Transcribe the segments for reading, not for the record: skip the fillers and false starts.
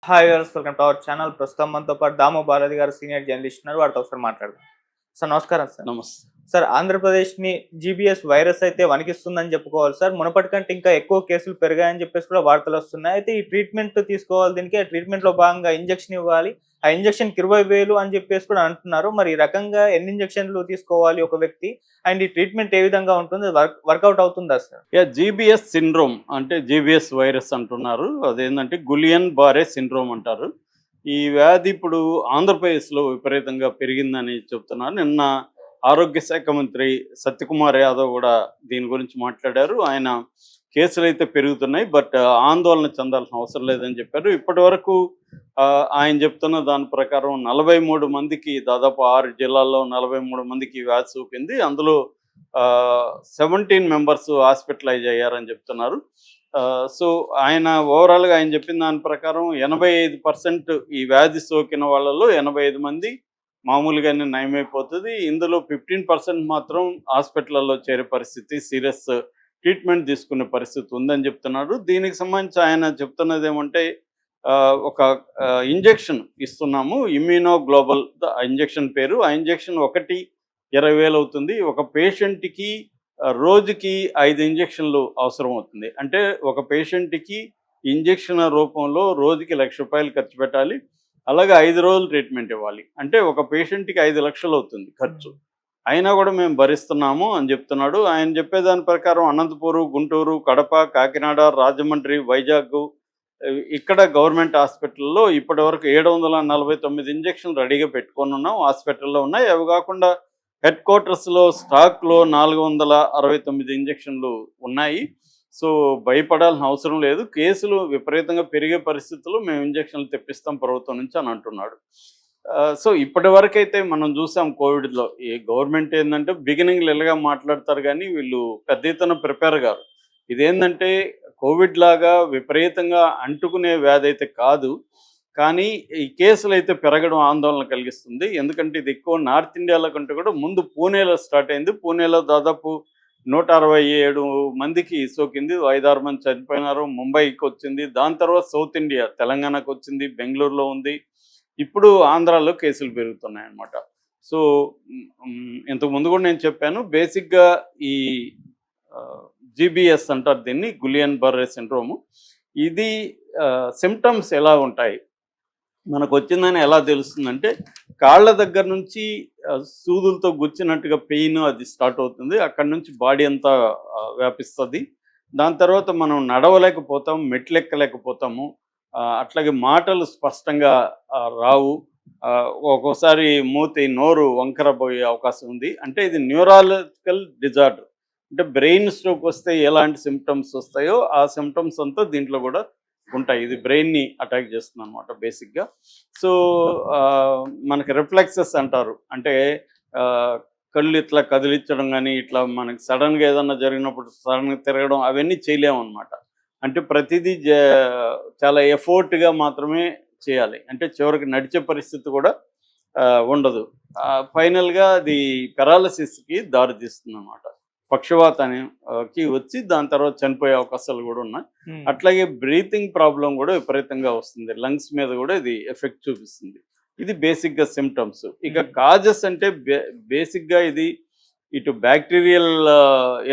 Hi viewers, welcome to our channel. ప్రస్తుతం మనతో పాటు దాము భారతి గారు సీనియర్ జర్నలిస్ట్ ఉన్నారు. వారితో ఒకసారి మాట్లాడదాం. సార్ నమస్కారం సార్. నమస్తే. సార్, ఆంధ్రప్రదేశ్‌ని జీబీఎస్ వైరస్ అయితే వణికిస్తుందని చెప్పుకోవాలి సార్. మునుపటి కంటే ఇంకా ఎక్కువ కేసులు పెరిగాయని చెప్పేసి కూడా వార్తలొస్తున్నాయి. అయితే ఈ ట్రీట్మెంట్ తీసుకోవాలి, దీనికి ఆ ట్రీట్మెంట్‌లో భాగంగా ఇంజెక్షన్ ఇవ్వాలి. ఆ ఇంజెక్షన్‌కి 20,000 అని చెప్పేసి కూడా అంటున్నారు. మరి ఈ రకంగా ఎన్ని ఇంజెక్షన్‌లు తీసుకోవాలి ఒక వ్యక్తి? అండ్ ఈ ట్రీట్మెంట్ ఏ విధంగా ఉంటుంది? వర్కౌట్ అవుతుందా సార్? జీబీఎస్ సిండ్రోమ్ అంటే జీబీఎస్ వైరస్ అంటున్నారు. అదేంటంటే గులియన్ బారే సిండ్రోమ్ అంటారు. ఈ వ్యాధి ఇప్పుడు ఆంధ్రప్రదేశ్‌లో విపరీతంగా పెరిగిందని చెప్తున్నారు. నిన్న ఆరోగ్య శాఖ మంత్రి సత్యకుమార్ యాదవ్ కూడా దీని గురించి మాట్లాడారు. ఆయన కేసులైతే పెరుగుతున్నాయి. బట్ ఆందోళన చెందాల్సిన అవసరం లేదని చెప్పారు. ఇప్పటివరకు ఆయన చెప్తున్న దాని ప్రకారం 43 మందికి, దాదాపు 6 జిల్లాల్లో 43 మందికి ఈ వ్యాధి సోకింది. అందులో 17 మెంబర్స్ హాస్పిటలైజ్ అయ్యారని చెప్తున్నారు. సో ఆయన ఓవరాల్‌గా ఆయన చెప్పిన దాని ప్రకారం 85% ఈ వ్యాధి సోకిన వాళ్ళలో 85 మంది మామూలుగానే నయమైపోతది. ఇందులో 15% మాత్రం హాస్పిటల్‌లో చేరే పరిస్థితి, సీరియస్ ట్రీట్మెంట్ తీసుకునే పరిస్థితి ఉందని చెప్తున్నారు. దీనికి సంబంధించి ఆయన చెప్తున్నదేమంటే ఒక ఇంజెక్షన్ ఇస్తున్నాము. ఇమ్యూనోగ్లోబల్ ఆ ఇంజెక్షన్ పేరు. ఆ ఇంజెక్షన్ ఒకటి 20,000 అవుతుంది. ఒక పేషెంట్‌కి రోజుకి 5 ఇంజెక్షన్లు అవసరం అవుతుంది. అంటే ఒక పేషెంట్‌కి ఇంజెక్షన్ రూపంలో రోజుకి ₹1,00,000 ఖర్చు పెట్టాలి. అలాగే 5 రోజులు ట్రీట్మెంట్ ఇవ్వాలి. అంటే ఒక పేషెంట్‌కి 5,00,000 అవుతుంది ఖర్చు. అయినా కూడా మేము భరిస్తున్నాము అని చెప్తున్నాడు. ఆయన చెప్పేదాని ప్రకారం అనంతపురం, గుంటూరు, కడప, కాకినాడ, రాజమండ్రి, వైజాగ్ ఇక్కడ గవర్నమెంట్ హాస్పిటల్‌లో ఇప్పటివరకు 749 ఇంజెక్షన్లు రెడీగా పెట్టుకొనున్నాం. హాస్పిటల్‌లో ఉన్నాయి. అవి కాకుండా హెడ్ క్వార్టర్స్‌లో స్టాక్‌లో 469 ఇంజెక్షన్లు ఉన్నాయి. సో, భయపడాల్సిన అవసరం లేదు. కేసులు విపరీతంగా పెరిగే పరిస్థితుల్లో మేము ఇంజెక్షన్లు తెప్పిస్తాం ప్రభుత్వం నుంచి అని అంటున్నాడు. సో, ఇప్పటివరకైతే మనం చూసాం కోవిడ్‌లో ఈ గవర్నమెంట్ ఏందంటే బిగినింగ్‌లో ఇలాగా మాట్లాడతారు గానీ వీళ్ళు పెద్ద ఎత్తున ప్రిపేర్ గారు. ఇదేందంటే కోవిడ్ లాగా విపరీతంగా అంటుకునే వ్యాధి అయితే కాదు. కానీ ఈ కేసులైతే పెరగడం ఆందోళన కలిగిస్తుంది. ఎందుకంటే ఇది ఎక్కువ నార్త్ ఇండియాలో కంటే కూడా ముందు పూణేలో స్టార్ట్ అయింది. పూణేలో దాదాపు 167 మందికి సోకింది. 5, 6 మంది చనిపోయినారు. ముంబైకి వచ్చింది. దాని తర్వాత సౌత్ ఇండియా తెలంగాణకు వచ్చింది. బెంగుళూరులో ఉంది. ఇప్పుడు ఆంధ్రాలో కేసులు పెరుగుతున్నాయన్నమాట. సో, ఇంతకు ముందు కూడా నేను చెప్పాను. బేసిక్‌గా ఈ జీబీఎస్ అంటారు దీన్ని. గులియన్ బర్రే సిండ్రోమ్. ఇది సింప్టమ్స్ ఎలా ఉంటాయి? మనకొచ్చిందని ఎలా తెలుస్తుందంటే, కాళ్ళ దగ్గర నుంచి సూదులతో గుచ్చినట్టుగా పెయిన్ అది స్టార్ట్ అవుతుంది. అక్కడి నుంచి బాడీ అంతా వ్యాపిస్తది. దాని తర్వాత మనం నడవలేకపోతాం, మెట్లెక్కలేకపోతాము. అట్లాగే మాటలు స్పష్టంగా రావు. ఒక్కోసారి నోరు వంకర పోయే అవకాశం ఉంది. అంటే ఇది న్యూరాలజికల్ డిజార్డర్. అంటే బ్రెయిన్ స్ట్రోక్ వస్తే ఎలాంటి సింప్టమ్స్ వస్తాయో, ఆ సింప్టమ్స్ అంతా దీంట్లో కూడా ఉంటాయి. ఇది బ్రెయిన్‌ని అటాక్ చేస్తుందనమాట బేసిక్‌గా. సో, మనకి రిఫ్లెక్సెస్ అంటారు. అంటే కళ్ళు ఇట్లా కదిలించడం గానీ, ఇట్లా మనకి సడెన్‌గా ఏదన్నా జరిగినప్పుడు సడెన్‌గా తిరగడం అవన్నీ చేయలేమనమాట. అంటే ప్రతిదీ చాలా ఎఫోర్ట్‌గా మాత్రమే చేయాలి. అంటే చివరికి నడిచే పరిస్థితి కూడా ఉండదు. ఫైనల్‌గా అది పెరాలిసిస్‌కి దారి తీస్తుందనమాట. పక్షవాతానికి వచ్చి దాని తర్వాత చనిపోయే అవకాశాలు కూడా ఉన్నాయి. అట్లాగే బ్రీతింగ్ ప్రాబ్లం కూడా విపరీతంగా వస్తుంది. లంగ్స్ మీద కూడా ఇది ఎఫెక్ట్ చూపిస్తుంది. ఇది బేసిక్‌గా సింప్టమ్స్. ఇక కాజెస్ అంటే బేసిక్‌గా ఇది ఇటు బ్యాక్టీరియల్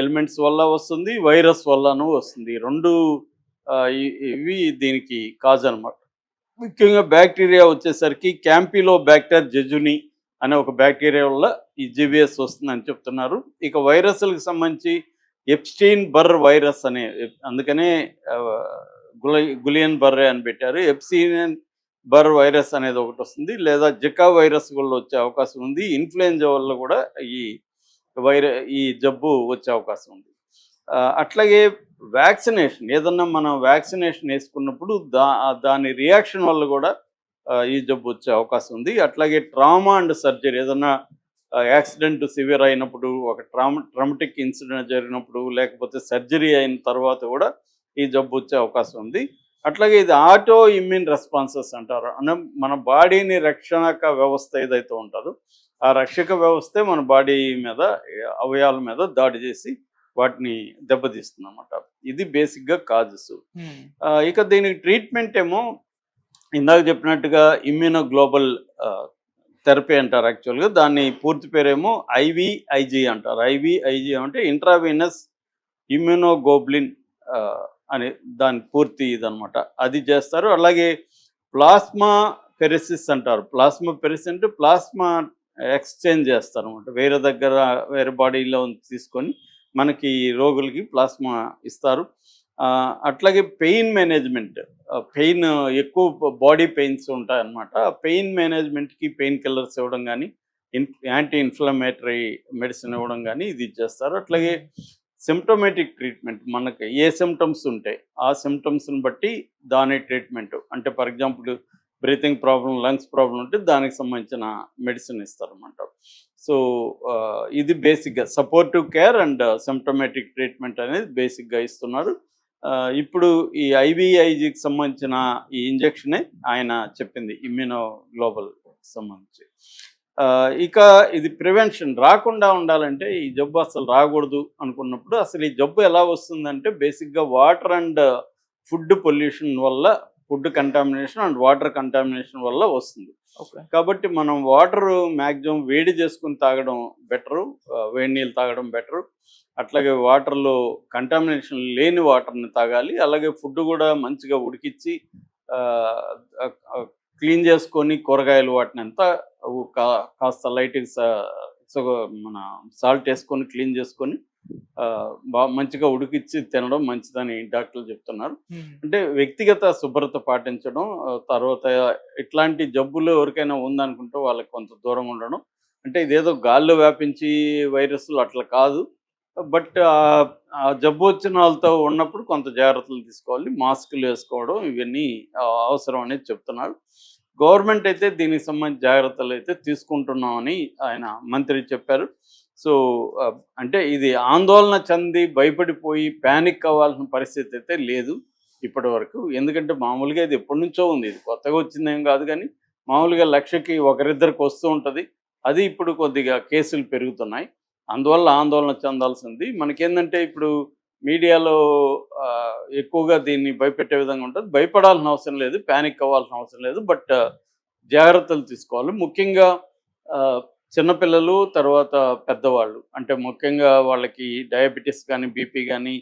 ఎలిమెంట్స్ వల్ల వస్తుంది, వైరస్ వల్లనూ వస్తుంది. 2 ఇవి దీనికి కాజ్ అనమాట. ముఖ్యంగా బ్యాక్టీరియా వచ్చేసరికి క్యాంపిలోబాక్టర్ జెజుని అనే ఒక బ్యాక్టీరియా వల్ల ఈ జీబీఎస్ వస్తుందని చెప్తున్నారు. ఇక వైరస్‌లకు సంబంధించి ఎప్స్టీన్ బర్ వైరస్ అనే అందుకనే గులియన్ బర్రే అని పెట్టారు. ఎప్సిన్ బర్ వైరస్ అనేది ఒకటి వస్తుంది. లేదా జికా వైరస్ వల్ల వచ్చే అవకాశం ఉంది. ఇన్‌ఫ్లుయెంజా వల్ల కూడా ఈ ఈ జబ్బు వచ్చే అవకాశం ఉంది. అట్లాగే వ్యాక్సినేషన్ ఏదన్నా మనం వ్యాక్సినేషన్ వేసుకున్నప్పుడు దాని రియాక్షన్ వల్ల కూడా ఈ జబ్బు వచ్చే అవకాశం ఉంది. అట్లాగే ట్రామా అండ్ సర్జరీ ఏదన్నా యాక్సిడెంట్ సివియర్ అయినప్పుడు, ఒక ట్రామాటిక్ ఇన్సిడెంట్ జరిగినప్పుడు, లేకపోతే సర్జరీ అయిన తర్వాత కూడా ఈ జబ్బు వచ్చే అవకాశం ఉంది. అట్లాగే ఇది ఆటో ఇమ్యూన్ రెస్పాన్సెస్ అంటారు. మన బాడీని రక్షణక వ్యవస్థ ఏదైతే ఉంటుందో ఆ రక్షక వ్యవస్థే మన బాడీ మీద, అవయవాల మీద దాడి చేసి వాటిని దెబ్బతీస్తుందన్నమాట. ఇది బేసిక్‌గా కాజెస్. ఇక దీనికి ట్రీట్మెంట్ ఏమో ఇందాక చెప్పినట్టుగా ఇమ్యూనోగ్లోబల్ థెరపీ అంటారు యాక్చువల్గా. దాన్ని పూర్తి పేరేమో ఐవీఐజీ అంటారు. ఐవీఐజీ అంటే ఇంట్రావీనస్ ఇమ్యూనోగ్లోబులిన్ అని దాని పూర్తి ఇదనమాట. అది చేస్తారు. అలాగే ప్లాస్మా ఫెరెసిస్ అంటారు. ప్లాస్మా ఫెరెసిస్ అంటే ప్లాస్మా ఎక్స్చేంజ్ చేస్తారనమాట. వేరే దగ్గర వేరే బాడీలో తీసుకొని మనకి రోగులకి ప్లాస్మా ఇస్తారు. అట్లాగే పెయిన్ మేనేజ్మెంట్, పెయిన్ ఎక్కువ బాడీ పెయిన్స్ ఉంటాయన్నమాట. ఆ పెయిన్ మేనేజ్మెంట్కి పెయిన్ కిల్లర్స్ ఇవ్వడం కానీ, యాంటీ ఇన్ఫ్లమేటరీ మెడిసిన్ ఇవ్వడం కానీ ఇది చేస్తారు. అట్లాగే సిమ్టోమేటిక్ ట్రీట్మెంట్, మనకి ఏ సిమ్టమ్స్ ఉంటాయి ఆ సిమ్టమ్స్ని బట్టి దాని ట్రీట్మెంట్, అంటే for example breathing problem, lungs problem ఉంటే దానికి సంబంధించిన మెడిసిన్ ఇస్తారన్నమాట. సో ఇది బేసిక్గా సపోర్టివ్ కేర్ అండ్ సిమ్టోమేటిక్ ట్రీట్మెంట్ అనేది బేసిక్గా ఇస్తున్నారు. ఇప్పుడు ఈ ఐవీఐజీకి సంబంధించిన ఈ ఇంజెక్షనే ఆయన చెప్పింది ఇమ్యూనో గ్లోబల్ సంబంధించి. ఇక ఇది ప్రివెన్షన్ రాకుండా ఉండాలంటే, ఈ జబ్బు అసలు రాకూడదు అనుకున్నప్పుడు అసలు ఈ జబ్బు ఎలా వస్తుందంటే బేసిక్గా వాటర్ అండ్ ఫుడ్ పొల్యూషన్ వల్ల, food contamination and water contamination వల్ల వస్తుంది. ఓకే. కాబట్టి మనం వాటర్ మ్యాక్సిమం వేడి చేసుకుని తాగడం బెటరు, వేడి నీళ్ళు తాగడం బెటరు. అట్లాగే వాటర్లో కంటామినేషన్ లేని వాటర్ని తాగాలి. అలాగే ఫుడ్ కూడా మంచిగా ఉడికిచ్చి క్లీన్ చేసుకొని కూరగాయలు వాటిని అంతా కాస్త లైట్గా మన సాల్ట్ వేసుకొని క్లీన్ చేసుకొని బాగా మంచిగా ఉడికిచ్చి తినడం మంచిదని డాక్టర్లు చెప్తున్నారు. అంటే వ్యక్తిగత శుభ్రత పాటించడం, తర్వాత ఇట్లాంటి జబ్బులు ఎవరికైనా ఉందనుకుంటే వాళ్ళకి కొంత దూరంగా ఉండడం. అంటే ఇదేదో గాల్లో వ్యాపించి వైరస్లు అట్లా కాదు. బట్ ఆ జబ్బు వచ్చిన వాళ్ళతో ఉన్నప్పుడు కొంత జాగ్రత్తలు తీసుకోవాలి. మాస్కులు వేసుకోవడం ఇవన్నీ అవసరం అనేది చెప్తున్నారు. గవర్నమెంట్ అయితే దీనికి సంబంధించి జాగ్రత్తలు అయితే తీసుకుంటున్నామని ఆయన మంత్రి చెప్పారు. సో అంటే ఇది ఆందోళన చెంది భయపడిపోయి ప్యానిక్ అవ్వాల్సిన పరిస్థితి అయితే లేదు ఇప్పటి వరకు. ఎందుకంటే మామూలుగా ఇది ఎప్పటి నుంచో ఉంది, ఇది కొత్తగా వచ్చిందేం కాదు. కానీ మామూలుగా లక్షకి ఒకరిద్దరికి వస్తూ ఉంటుంది. అది ఇప్పుడు కొద్దిగా కేసులు పెరుగుతున్నాయి, అందువల్ల ఆందోళన చెందాల్సింది. మనకేందంటే ఇప్పుడు మీడియాలో ఎక్కువగా దీన్ని భయపెట్టే విధంగా ఉంటుంది. భయపడాల్సిన అవసరం లేదు, ప్యానిక్ అవ్వాల్సిన అవసరం లేదు. బట్ జాగ్రత్తలు తీసుకోవాలి. ముఖ్యంగా చిన్నపిల్లలు, తర్వాత పెద్దవాళ్ళు, అంటే ముఖ్యంగా వాళ్ళకి డయాబెటీస్ కానీ, బీపీ కానీ,